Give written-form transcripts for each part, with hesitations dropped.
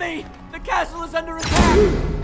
me! The castle is under attack!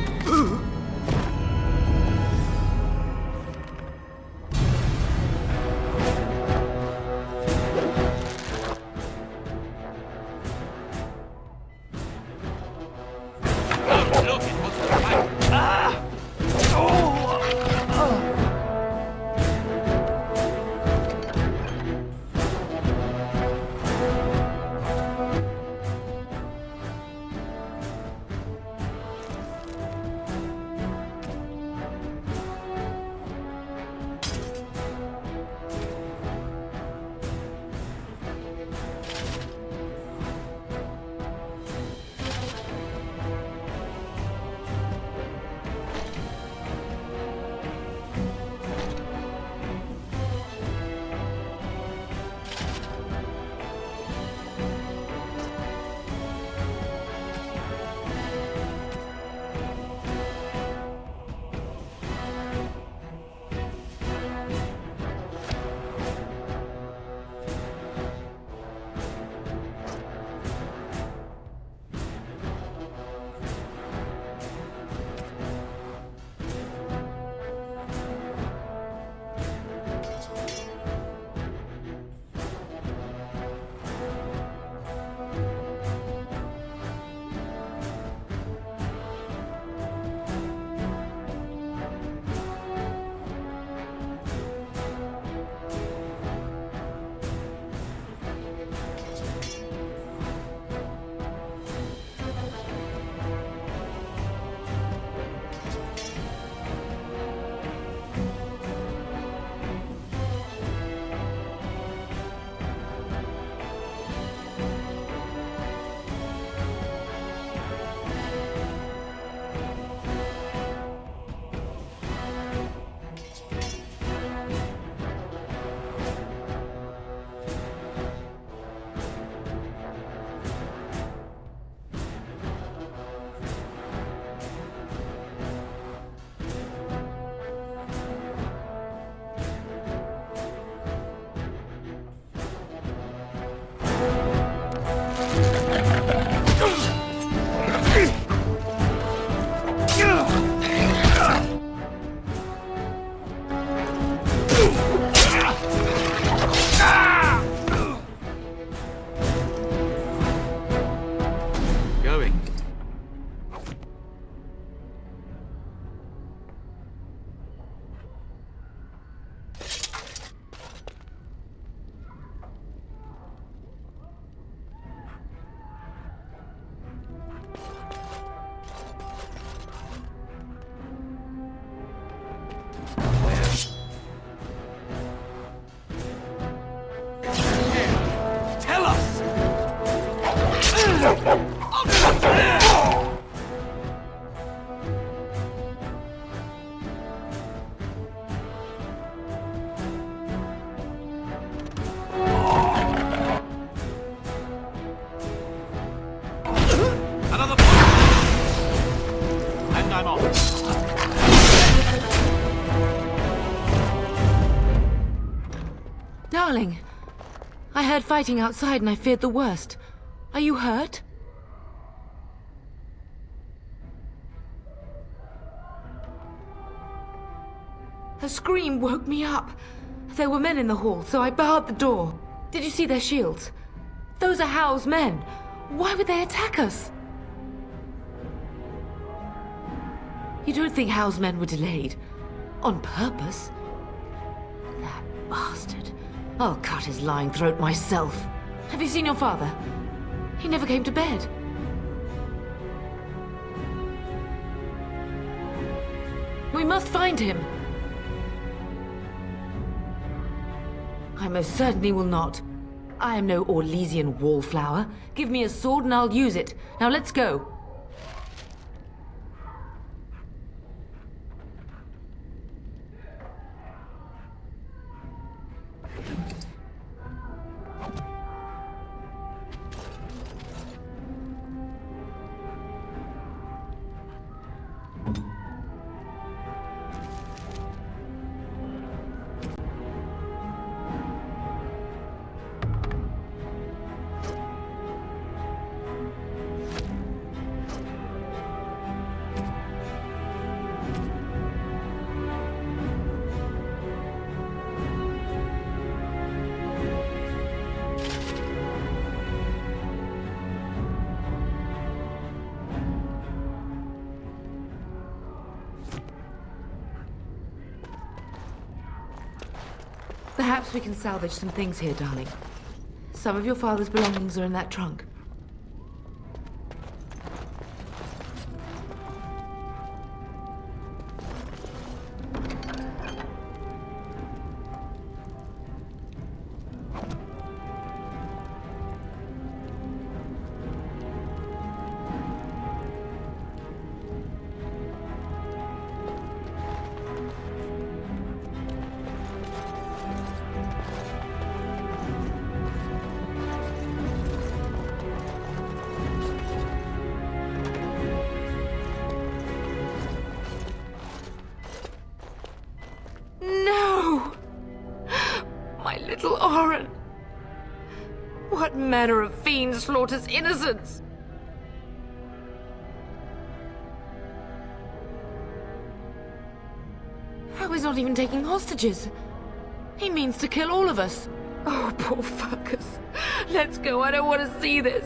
Darling, I heard fighting outside and I feared the worst. Are you hurt? A scream woke me up. There were men in the hall, so I barred the door. Did you see their shields? Those are Howe's men. Why would they attack us? You don't think Howe's men were delayed? On purpose? That bastard. I'll cut his lying throat myself. Have you seen your father? He never came to bed. We must find him. I most certainly will not. I am no Orlesian wallflower. Give me a sword and I'll use it. Now let's go. Perhaps we can salvage some things here, darling. Some of your father's belongings are in that trunk. What manner of fiend slaughters innocents? Howe is not even taking hostages. He means to kill all of us. Oh, poor fuckers. Let's go, I don't want to see this.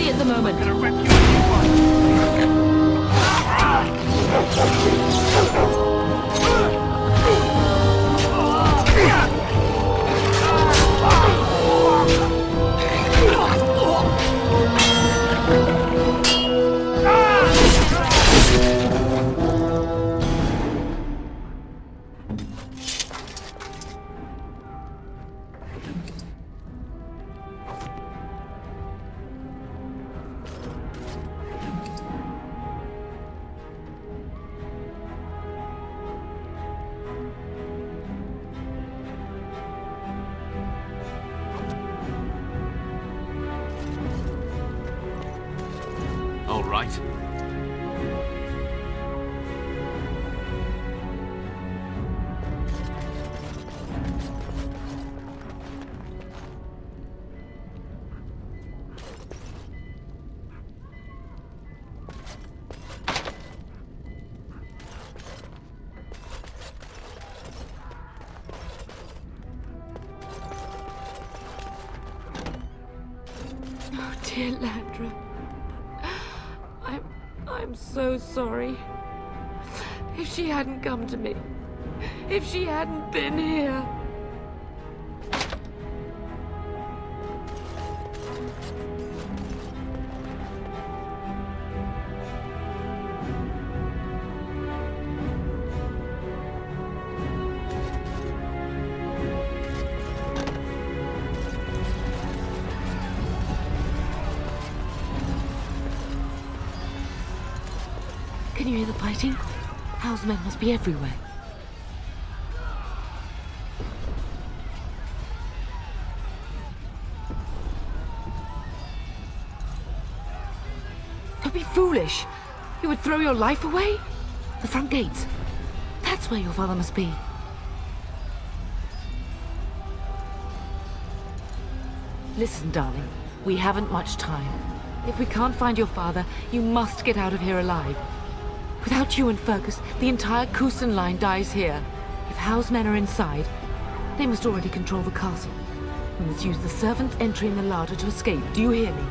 At the moment. I'm gonna rip you a new one. All right. Oh, dear Landra. I'm so sorry. If she hadn't come to me, if she hadn't been here. Can you hear the fighting? Howe's men must be everywhere. Don't be foolish. You would throw your life away? The front gates. That's where your father must be. Listen, darling, we haven't much time. If we can't find your father, you must get out of here alive. Without you and Fergus, the entire Kusen line dies here. If Howe's men are inside, they must already control the castle. We must use the servant's entry in the larder to escape. Do you hear me?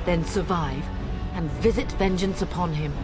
Then survive, and visit vengeance upon him.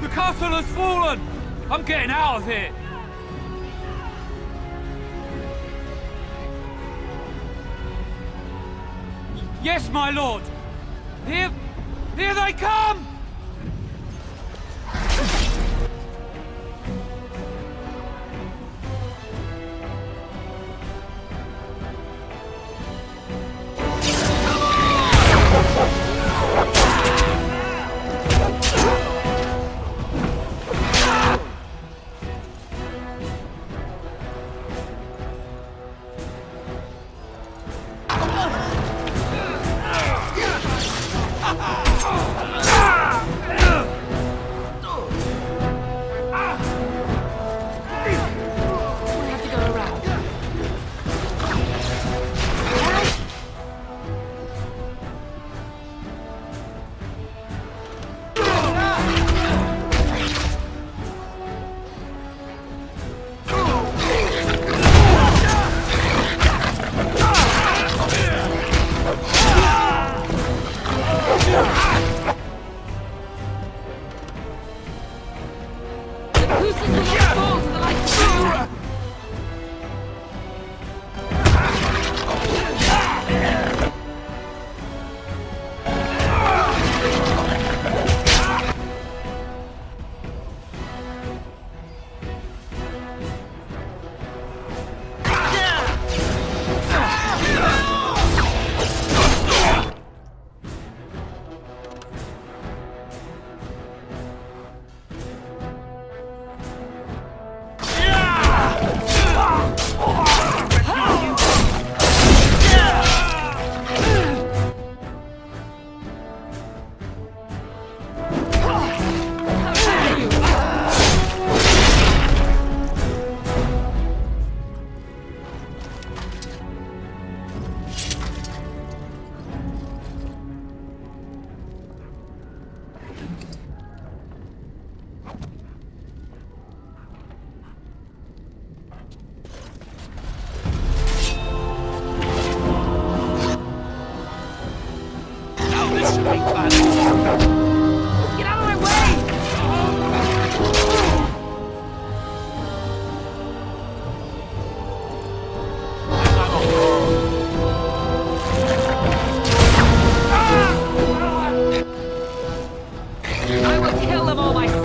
The castle has fallen! I'm getting out of here! Yes, my lord! Here they come! Get out of my way! I will kill them all myself!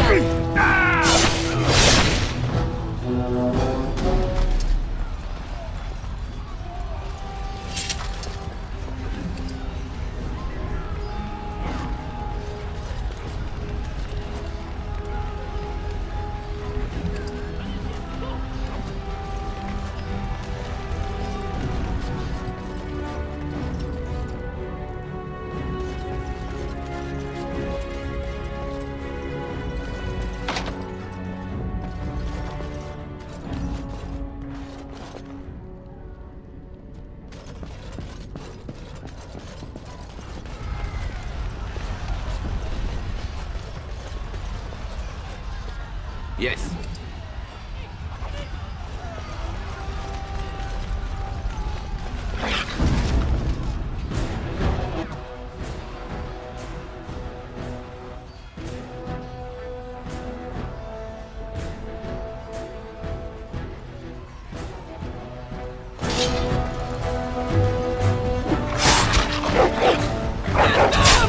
Yes. Get out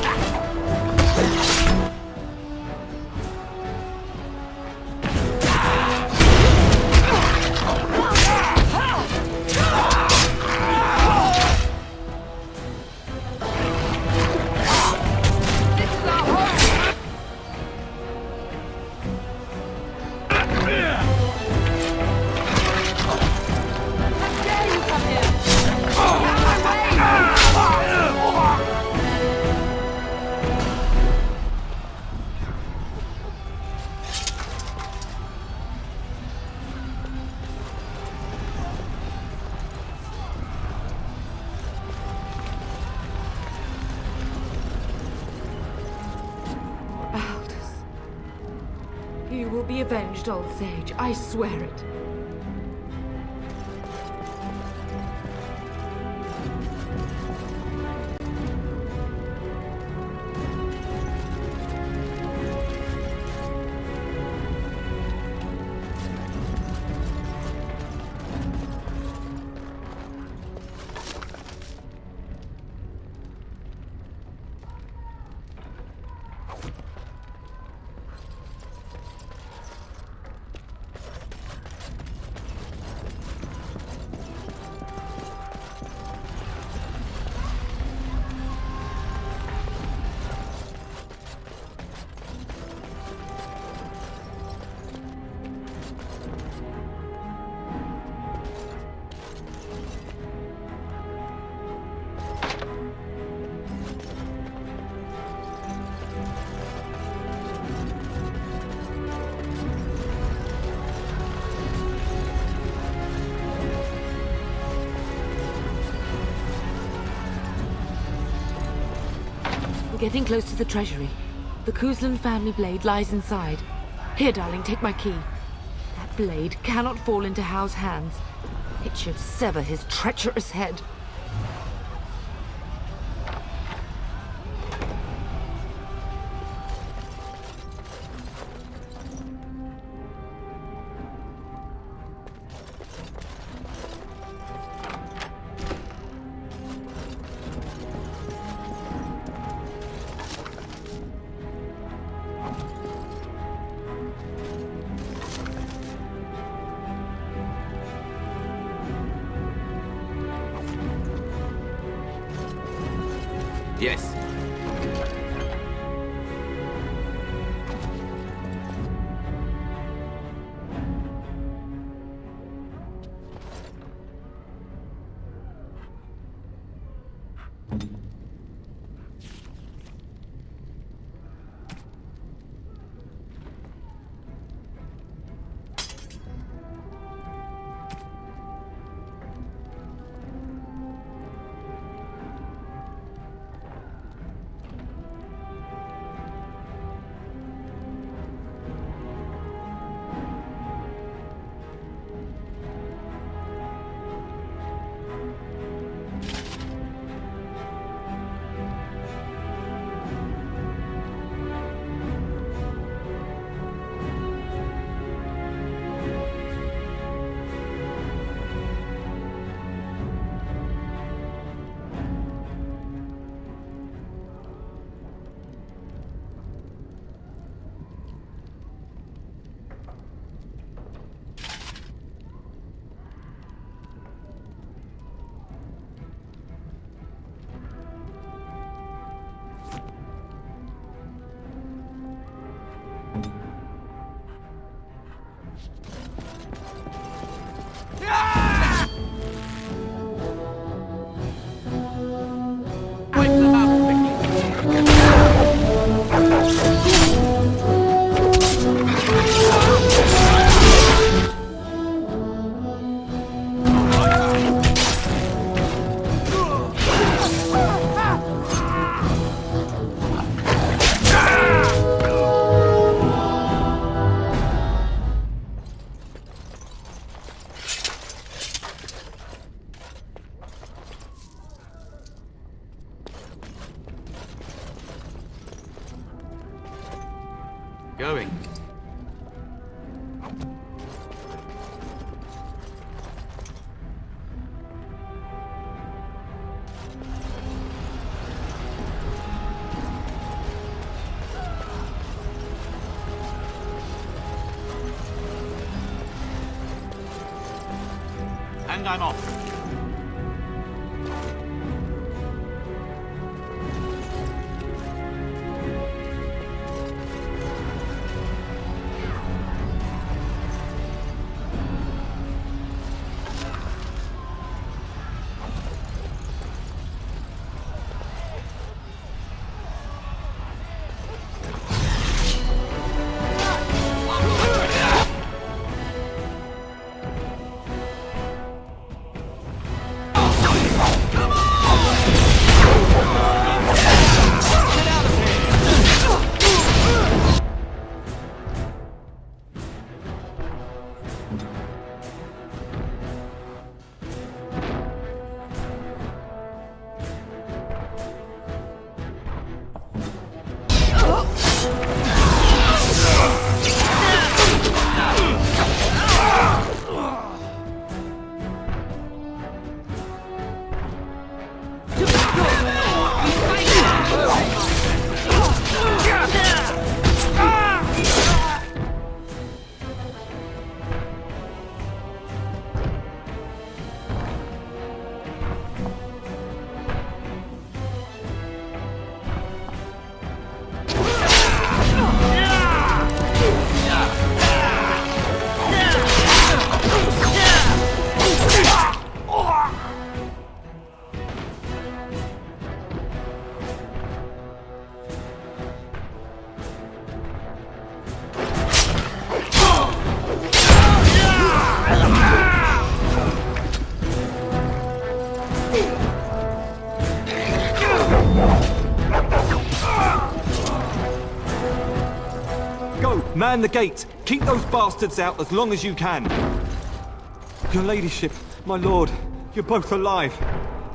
be avenged, old sage. I swear it. Getting close to the treasury. The Kuzlan family blade lies inside. Here, darling, take my key. That blade cannot fall into Howe's hands. It should sever his treacherous head. Yes. Going. And I'm off. Man the gates! Keep those bastards out as long as you can! Your ladyship, my lord, you're both alive.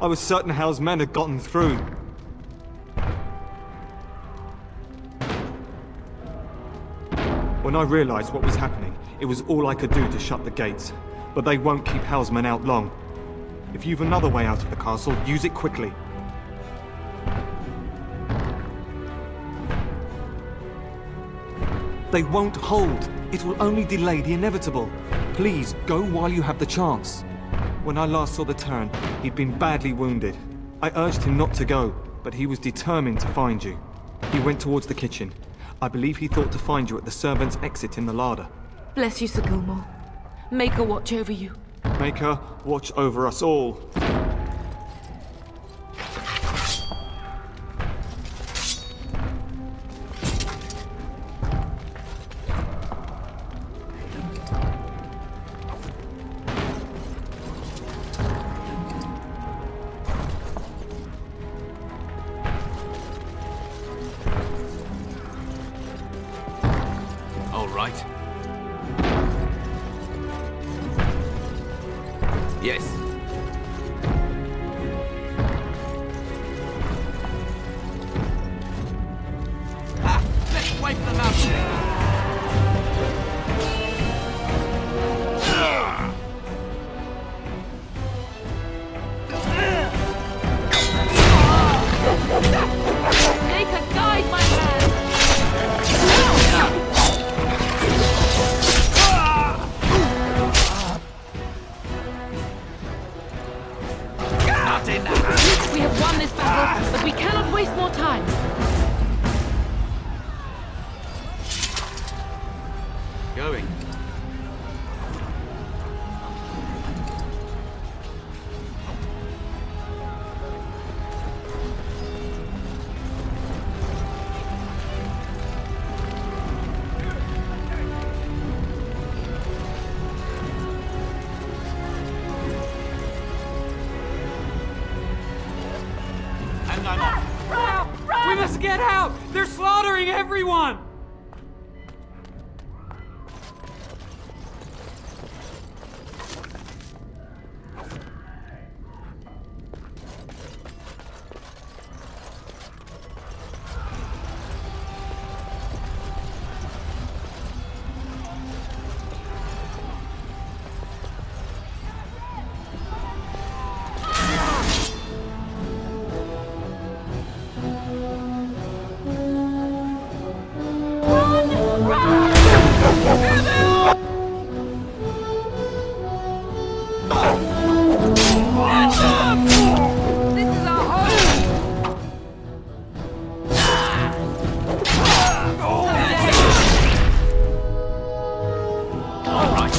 I was certain Howe's men had gotten through. When I realized what was happening, it was all I could do to shut the gates. But they won't keep Howe's men out long. If you've another way out of the castle, use it quickly. They won't hold. It will only delay the inevitable. Please, go while you have the chance. When I last saw the Terran, he'd been badly wounded. I urged him not to go, but he was determined to find you. He went towards the kitchen. I believe he thought to find you at the servants' exit in the larder. Bless you, Sir Gilmore. Make her watch over you. Make her watch over us all. All right. Yes. Let's wipe them out. Take a guide, my man! Not enough. We have won this battle, but we cannot waste more time. Going. And I'm off. We must get out! They're slaughtering everyone! This is our home! All right.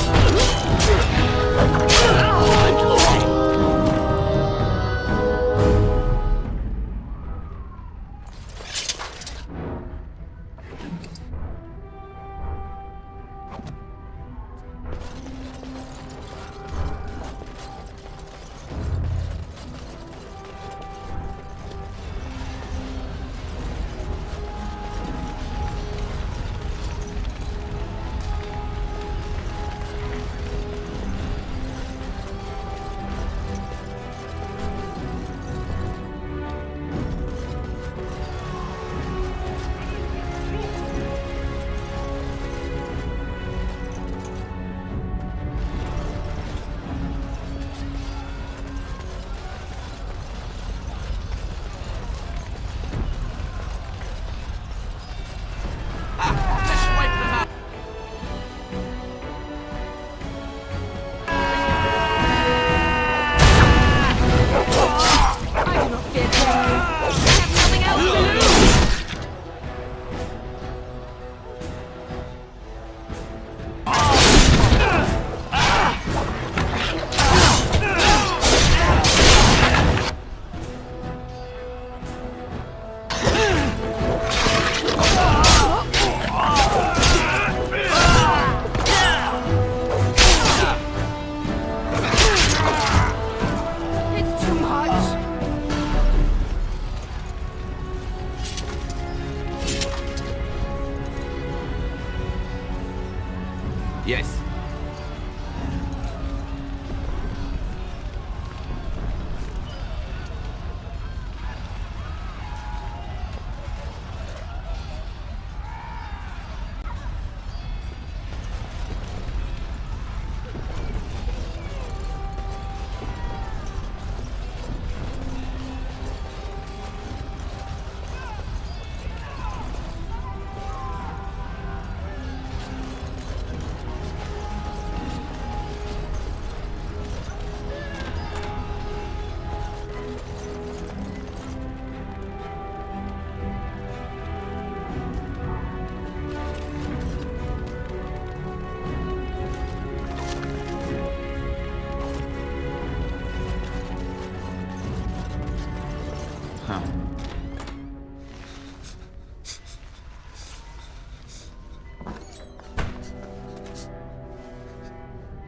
Yes.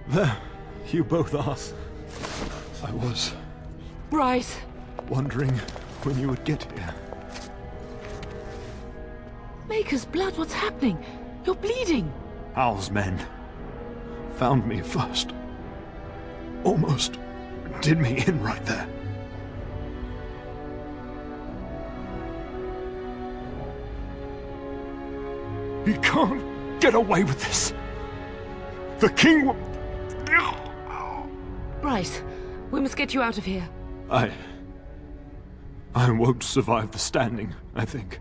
There, you both are. I was Bryce! wondering when you would get here. Maker's blood, what's happening? You're bleeding! Howe's men found me first. Almost did me in right there. He can't get away with this. The king will... Bryce, we must get you out of here. I won't survive the standing, I think.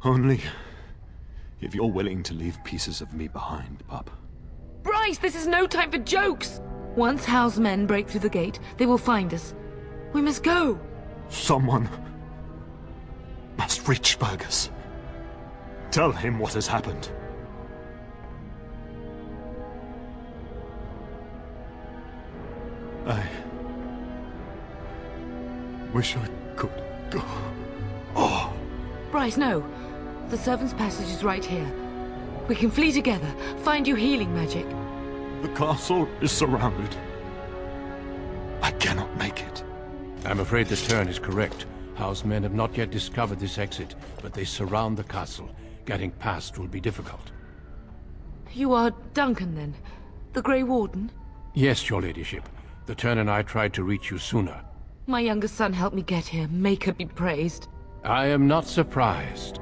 Only if you're willing to leave pieces of me behind, pup. Bryce, this is no time for jokes! Once Howe's men break through the gate, they will find us. We must go! Someone must reach Fergus. Tell him what has happened. I wish I could go. Oh. Bryce, no. The servant's passage is right here. We can flee together, find you healing magic. The castle is surrounded. I cannot make it. I'm afraid the turn is correct. Howe's men have not yet discovered this exit, but they surround the castle. Getting past will be difficult. You are Duncan, then? The Grey Warden? Yes, your ladyship. The turn and I tried to reach you sooner. My youngest son helped me get here. Maker be praised. I am not surprised.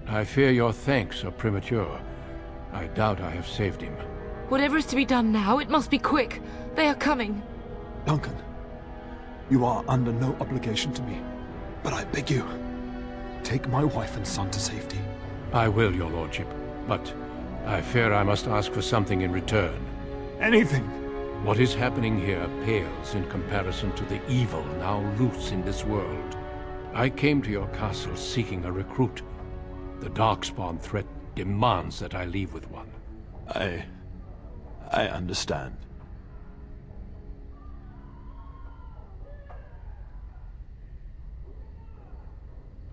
I fear your thanks are premature. I doubt I have saved him. Whatever is to be done now, it must be quick. They are coming. Duncan, you are under no obligation to me, but I beg you, take my wife and son to safety. I will, your lordship, but I fear I must ask for something in return. Anything. What is happening here pales in comparison to the evil now loose in this world. I came to your castle seeking a recruit. The Darkspawn threat demands that I leave with one. I understand.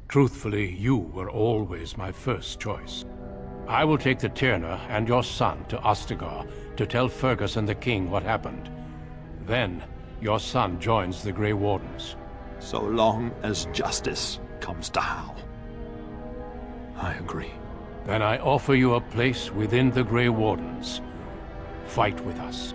Truthfully, you were always my first choice. I will take the Tyrna and your son to Ostagar to tell Fergus and the king what happened. Then, your son joins the Grey Wardens. So long as justice comes to Howe. I agree. Then I offer you a place within the Grey Wardens. Fight with us.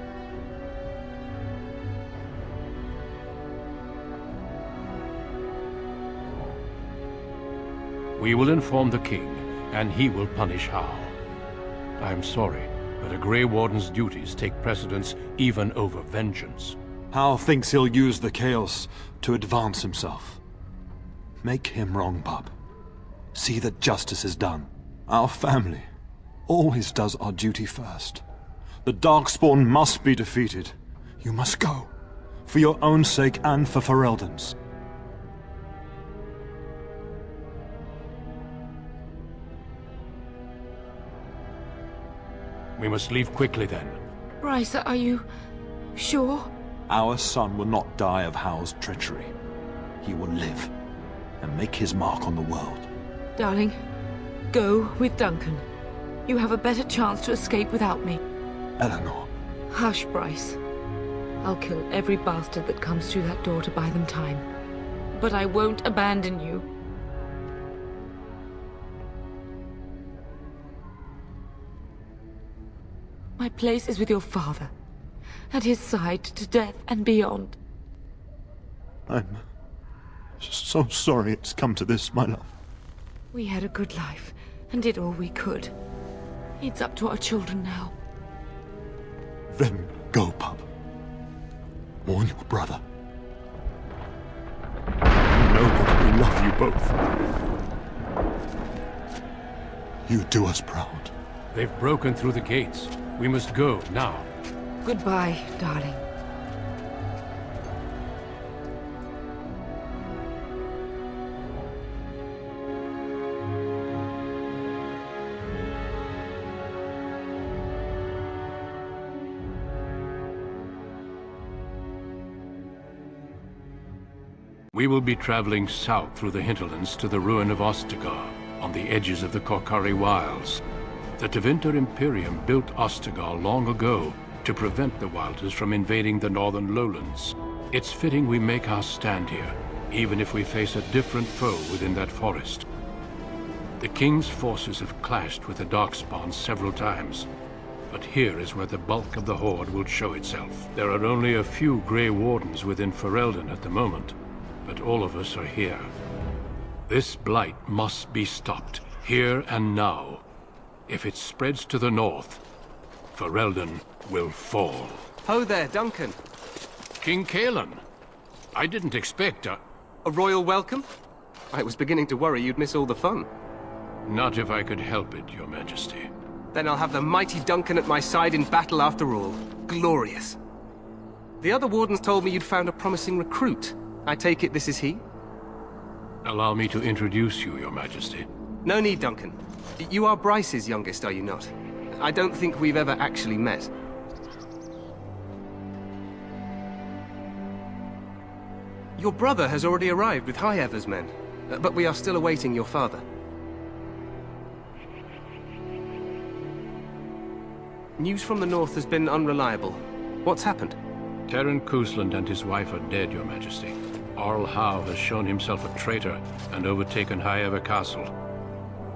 We will inform the king, and he will punish Howe. I'm sorry, but a Grey Warden's duties take precedence even over vengeance. Howe thinks he'll use the chaos to advance himself. Make him wrong, pup. See that justice is done. Our family always does our duty first. The Darkspawn must be defeated. You must go. For your own sake and for Ferelden's. We must leave quickly then. Bryce, are you sure? Our son will not die of Howe's treachery. He will live and make his mark on the world. Darling, go with Duncan. You have a better chance to escape without me. Eleanor. Hush, Bryce. I'll kill every bastard that comes through that door to buy them time. But I won't abandon you. My place is with your father. At his side to death and beyond. I'm so sorry it's come to this, my love. We had a good life and did all we could. It's up to our children now. Then go, pup. Warn your brother. Know that we love you both. You do us proud. They've broken through the gates. We must go now. Goodbye, darling. We will be traveling south through the hinterlands to the ruin of Ostagar, on the edges of the Korkari Wilds. The Tevinter Imperium built Ostagar long ago to prevent the Wilders from invading the northern lowlands. It's fitting we make our stand here, even if we face a different foe within that forest. The King's forces have clashed with the Darkspawn several times, but here is where the bulk of the Horde will show itself. There are only a few Grey Wardens within Ferelden at the moment, but all of us are here. This blight must be stopped, here and now. If it spreads to the north, Ferelden will fall. Ho there, Duncan. King Kaelan, I didn't expect A royal welcome? I was beginning to worry you'd miss all the fun. Not if I could help it, Your Majesty. Then I'll have the mighty Duncan at my side in battle after all. Glorious. The other wardens told me you'd found a promising recruit. I take it this is he? Allow me to introduce you, Your Majesty. No need, Duncan. You are Bryce's youngest, are you not? I don't think we've ever actually met. Your brother has already arrived with High-Ever's men, but we are still awaiting your father. News from the north has been unreliable. What's happened? Terran Cousland and his wife are dead, Your Majesty. Arl Howe has shown himself a traitor and overtaken High-Ever Castle.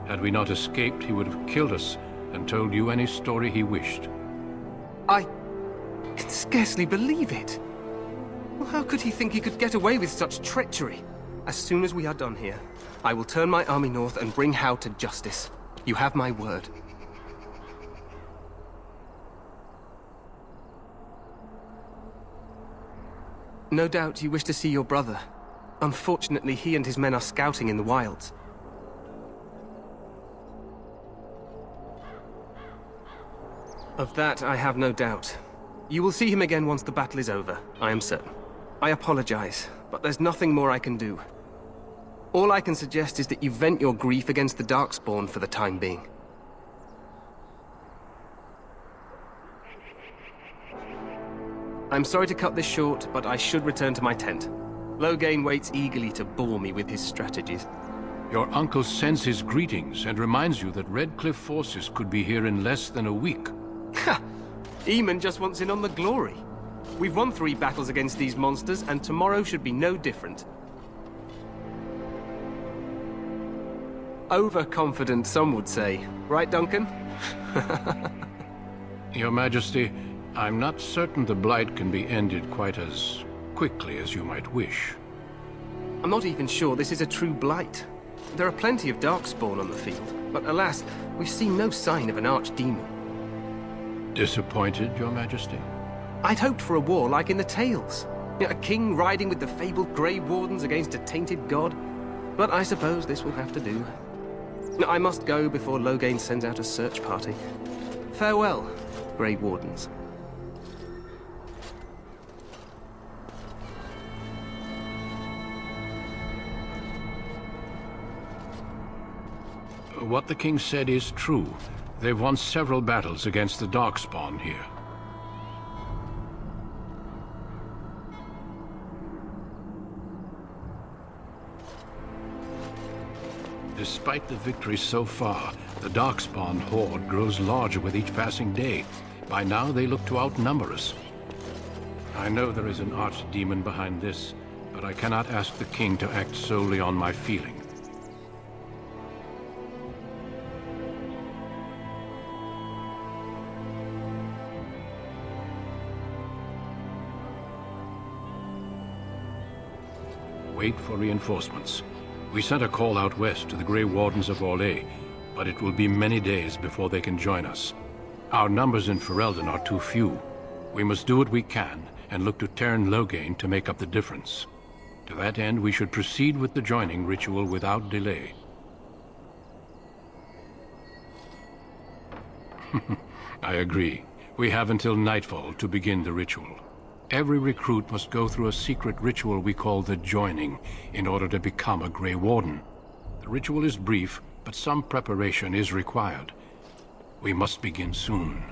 Had we not escaped, he would have killed us and told you any story he wished. I can scarcely believe it. Well, how could he think he could get away with such treachery? As soon as we are done here, I will turn my army north and bring Howe to justice. You have my word. No doubt you wish to see your brother. Unfortunately, he and his men are scouting in the wilds. Of that, I have no doubt. You will see him again once the battle is over, I am certain. I apologize, but there's nothing more I can do. All I can suggest is that you vent your grief against the Darkspawn for the time being. I'm sorry to cut this short, but I should return to my tent. Loghain waits eagerly to bore me with his strategies. Your uncle sends his greetings and reminds you that Redcliffe forces could be here in less than a week. Ha! Eamon just wants in on the glory. We've won 3 battles against these monsters, and tomorrow should be no different. Overconfident, some would say. Right, Duncan? Your Majesty, I'm not certain the Blight can be ended quite as quickly as you might wish. I'm not even sure this is a true blight. There are plenty of Darkspawn on the field, but alas, we've seen no sign of an archdemon. Disappointed, Your Majesty? I'd hoped for a war like in the tales. A king riding with the fabled Grey Wardens against a tainted god. But I suppose this will have to do. I must go before Loghain sends out a search party. Farewell, Grey Wardens. What the king said is true. They've won several battles against the Darkspawn here. Despite the victory so far, the Darkspawn horde grows larger with each passing day. By now, they look to outnumber us. I know there is an archdemon behind this, but I cannot ask the king to act solely on my feeling. Wait for reinforcements. We sent a call out west to the Grey Wardens of Howe, but it will be many days before they can join us. Our numbers in Ferelden are too few. We must do what we can and look to Teyrn Loghain to make up the difference. To that end, we should proceed with the joining ritual without delay. I agree. We have until nightfall to begin the ritual. Every recruit must go through a secret ritual we call the joining in order to become a Grey Warden. The ritual is brief, but some preparation is required. We must begin soon.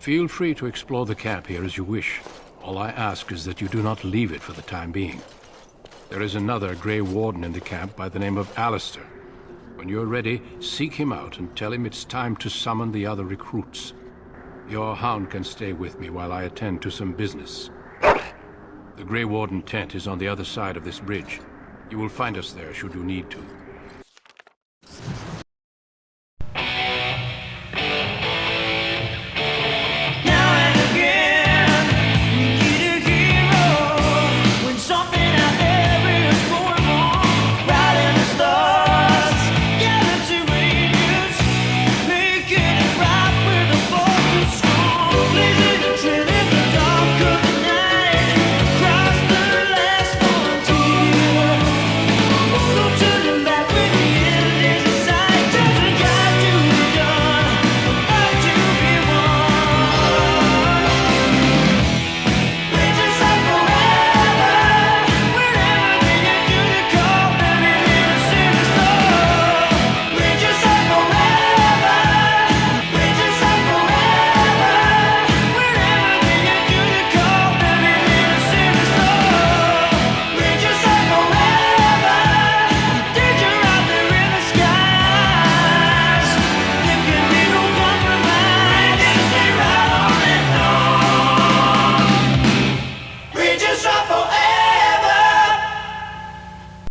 Feel free to explore the camp here as you wish. All I ask is that you do not leave it for the time being. There is another Grey Warden in the camp by the name of Alistair. When you're ready, seek him out and tell him it's time to summon the other recruits. Your hound can stay with me while I attend to some business. The Grey Warden tent is on the other side of this bridge. You will find us there should you need to.